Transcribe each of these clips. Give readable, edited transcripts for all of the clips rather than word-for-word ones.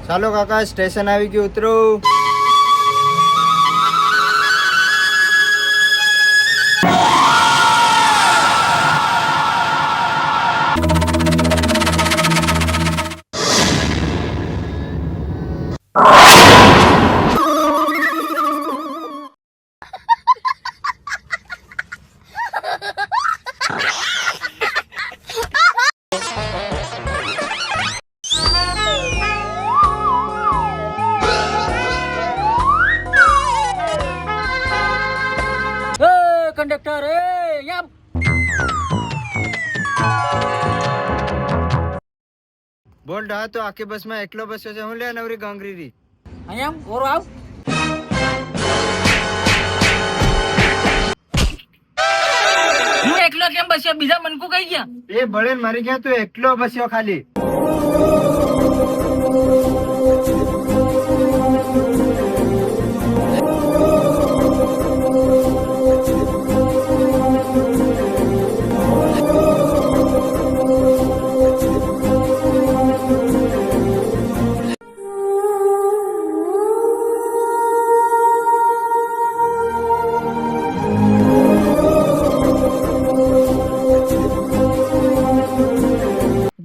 ચાલો કાકા, સ્ટેશન આવી ગયું, ઉતરો. કંડક્ટર બોલ ડા તો આખી બસમાં એકલો બસ્યો છે, હું લે નવરી ગાંગરી રી અહીંયા ઓરો આવ. હું એકલો કેમ બસ્યો? બીજા મનકુ કઈ ગયા? એ બળે મારી ગયા, તું એકલો બસ્યો ખાલી.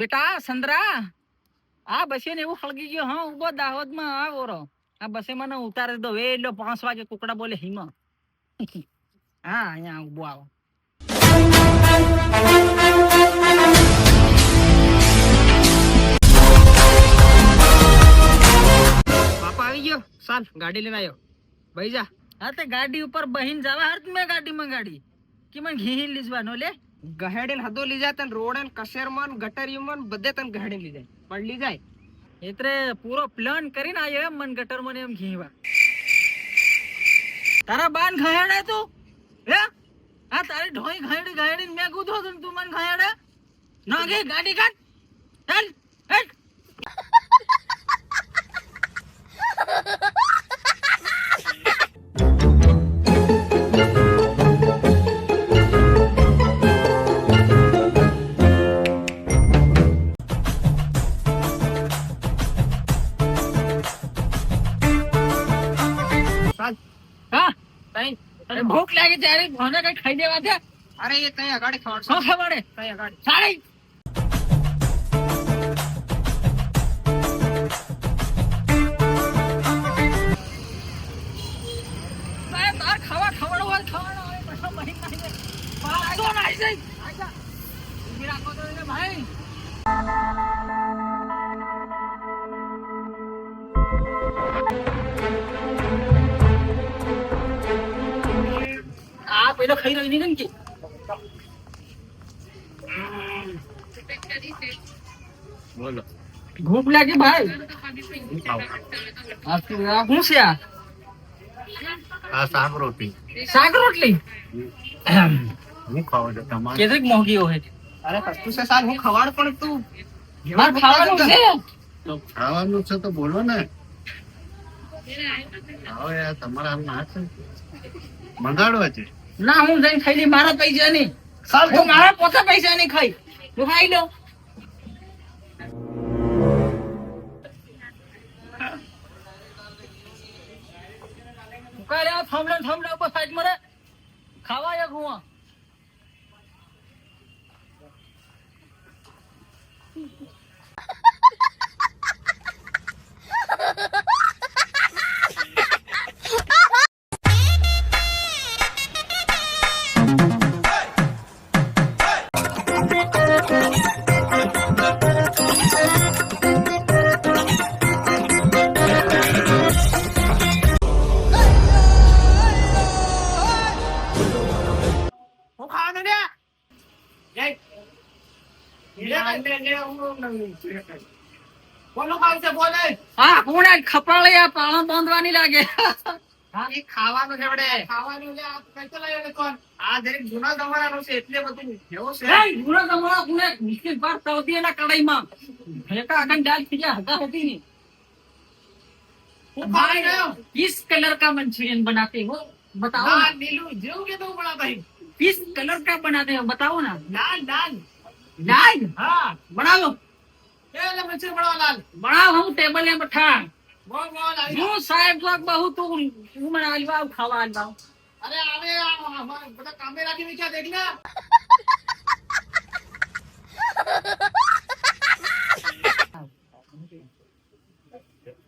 બેટા સંદરા, આ બસે ને એવું ખળગી ગયો. હા ઉભો દાહોદ માં આ ઓરો. આ બસે મને ઉતારે દો વેલો 5 વાગે કુકડા બોલે હિમા. હા અહીંયા ઉભો આવો. બાપા આવી ગયો. ચાલ ગાડી લઈને આવ્યો. ભાઈ જા. હા તે ગાડી ઉપર બહીન જવા હર મેં ગાડી મંગાડી કે મને ઘી લીજવાનો લે. ગહેડીન હદો લઈ જાય તને રોડન કશેરમન ગટરિયમન બધે તને ગહેડી લઈ જાય પણ લઈ જાય એટલે પૂરો પ્લાન કરીને આવ્યો એમ મન ગટર મને એમ ઘીવા. તારા બાન ખાયડે તું હે? હા તારી ઢોઈ ખાયડી મેં કૂદો તું મને ખાયડે ના ગે ગાડી કાઢ ચાલ હેટ. ભૂખ લાગી ત્યારે મને કઈ ખાઈ દેવા દે. અરે એ તઈ અગાડી ખવાડશે. શું ખવાડે? તઈ અગાડી સાડી તાર ખાવા ખવડો હોય ખવડો હોય પછી મહી મહી પાછો નાઈ જઈ આજા ઊભી રાખો તો એને ભાઈ. આ પેલો ખાઈ રહ્યો નહીં કે બોલો. ભૂખ લાગી ભાઈ. આ શું છે? આ શાક રોટી. શાક રોટલી હું ખાવ છો તમારે? કેટલીક મોંઘી હોય. અરે સસ્તું છે સાલ હું ખવાડ પણ તું મારે ખાવાનું છે. તો ખાવાનું છે તો બોલો ને. આવો યાર, તમારા આમ ના છે મંગાડવા છે. ના હું જઈને ખાઈ લઈ. મારા પૈસા નહીં. હું મારા પોતા પૈસા નહીં ખાઈ. તું ખાઈ લો. થાંભલા ઉપર સાઈડ મરે ખાવા એક હું બોલો ખાવશે બોલે. હા કોણ ખપરાળે પાળા બાંધવાની લાગે. એ ખાવાનું છે વડે ખાવાનું લે આ કઈતો લાવ્યો ને કોણ આ દરેક જૂના જમાનાનો છે એટલે બધું કેવો છે. એ ગુરા તમારા કોને મિસ્કી પર તવતી એના કડાઈમાં એકા આગળ દાલ થઈ ગયા હતા હતી ની. હું ખાઈ ગયો. किस कलर का मंचूरियन बनाते हो बताओ लाल ना. नीलू જેવું કે તો બનાતા હી. किस कलर का बनाते हो बताओ ना. लाल लाल लाल हाँ बना लो. એ લે મંચુરિયન બનાવો લાલ. બનાવ હું ટેબલ ને બઠા બોલ બોલ આવી જા. હું સાહેબ જોક બહુ તું હું મને આલવા ખાવા આલવા અરે આવે આ બધા કામે રાખી મીઠા દેખ ને.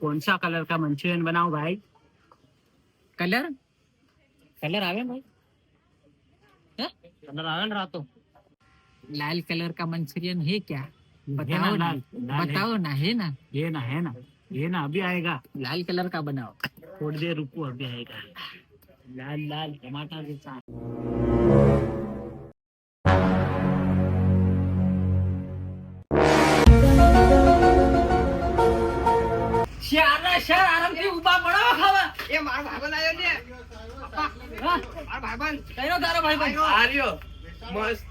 कौन सा कलर का मंचूरियन बनाऊं भाई कलर कलर आवे भाई है? કલર આવે ને રાતો लाल कलर का मंचूरियन है क्या है बताओ ना, ना लाल है। बताओ ना है ना ये ना है ना ये ना अभी आएगा लाल कलर का बनाओ थोड़ी देर रुको अभी आएगा लाल लाल टमाटर के साथ શાર આરામથી ઊભા પડો ખાવા એ મારો ભાઈબંધ આવ્યો ને. પપ્પા, હા મારો ભાઈબંધ. કઈનો તારો ભાઈ ભાઈ આવ્યો. મસ્ત.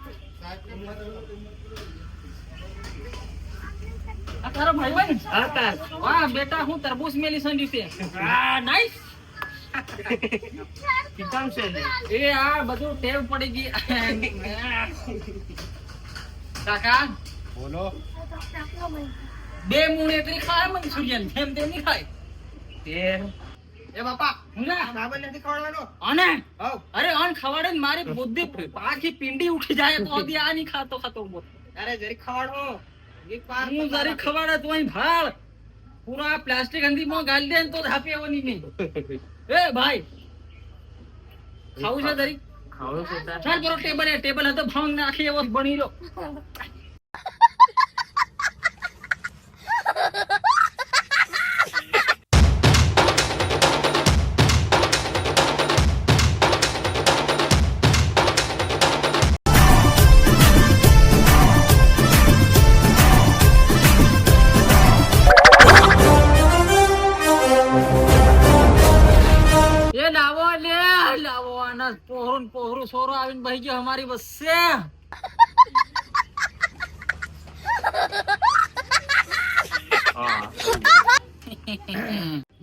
આ તારો ભાઈ ભાઈ હા તાર. વાહ બેટા હું તરબૂચ મેલી સંડી છે આ નાઈસ કિતાબ છે ને. એ આ બધું ટેવ પડી ગઈ કાકા बोलो બે મૂણ એટલી ખાય મંચુરિયન તેમ તેમ નહીં ખાય એ બાપા હું ના ભાઈબંધ નથી ખવડાવવાનો. અને હઉ. અરે અન ખવાડે ને મારી બુદ્ધિ આખી પિંડી ઉઠી જાય તો હજી આ નહીં ખાતો ખાતો ઉભો. અરે જરીક ખવડાવો. એક વાર હું જરી ખવાડે તો અહીં ભાળ પૂરો આ પ્લાસ્ટિક અંદી માં ગાલી દે ને તો ધાપે એવો નહીં મેં એ ભાઈ ખાવું છે જરી खाओ से ચાલ બરો ટેબલ હતો ભાંગ નાખી એવો બની લો એ લાવો લે લાવો આના પોહરું સોરો આવીને બહી ગયો અમારી વચ્ચે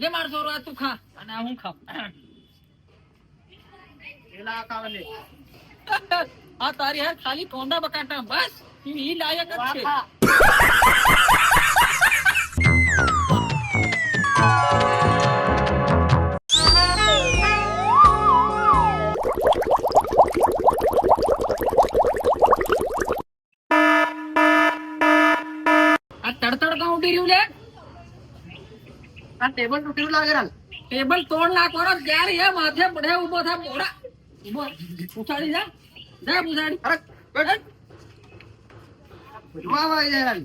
લે માર સોરો આ તું ખા અને આ હું ખાવ પેલા ખાવા લે. આ તારી હાર ખાલી કોંડા બટાટા બસ ઈ લાયક જ છે ખા. આ તડતડ કાં ઉડી રહ્યું લે આ ટેબલ તૂટેલું લાગે રાલ. ટેબલ તોડ નાખવાનો ક્યારે એ માથે પડે ઉભો થા બોડા ઉભો ઉછાડી જા ઉછાડી અરે બેઠ. વાહ વાહ જાય રાલ.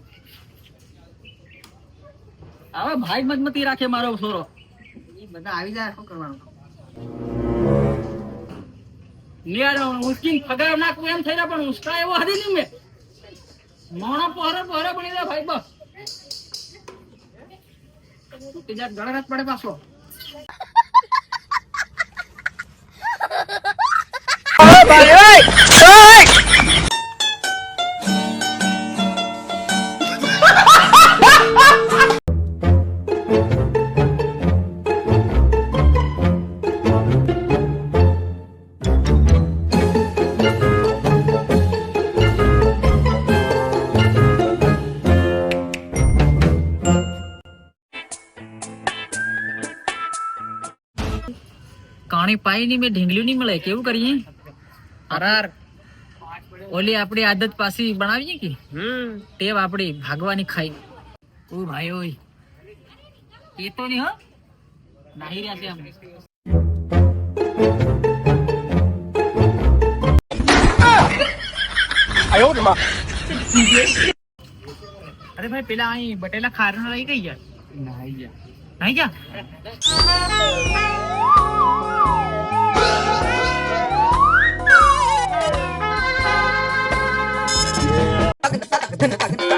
હવે ભાઈ મજમતી રાખે મારો સોરો એ બધા આવી જાય શું કરવાનું. નિયાર ઉસકીન ફગાવ નાખું એમ થઈ રહ્યા પણ ઉસકા એવો હતી નહીં મેં મોણા પહોરે બની રહ્યા ભાઈ બસ બીજા ગળા જ પડે પાછો. કાણી પાઈ ની મેં ઢીંગલ્યું નહીં મળે કેવું કરીએ અરાર. ઓલી આપણી આદત પાછી બનાવીએ કે ટેવ આપણી ભાગવાની ખાઈ ઓ ભાઈ ઓય એ તો નહીં હો નાહી રહ્યા છે અમે અરે ભાઈ પેલા અહીં બટેલા ખારણ લઈ ગઈ ગયા. નહીં જા ધન